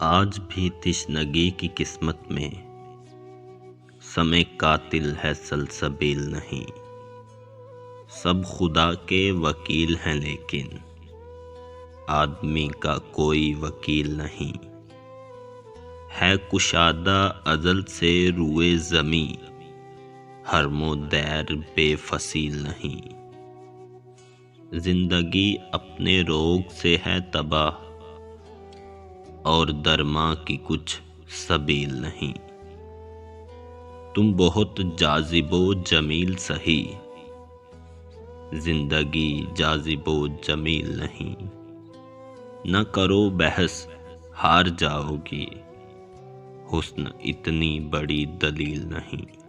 آج بھی تشنگی کی قسمت میں سمے قاتل ہے سلسبیل نہیں۔ سب خدا کے وکیل ہیں لیکن آدمی کا کوئی وکیل نہیں۔ ہے کشادہ ازل سے روئے زمیں، حرم و دیر بے فصیل نہیں۔ زندگی اپنے روگ سے ہے تباہ، اور درماں کی کچھ سبیل نہیں۔ تم بہت جاذب و جمیل سہی، زندگی جاذب و جمیل نہیں۔ نہ کرو بحث ہار جاؤ گی، حسن اتنی بڑی دلیل نہیں۔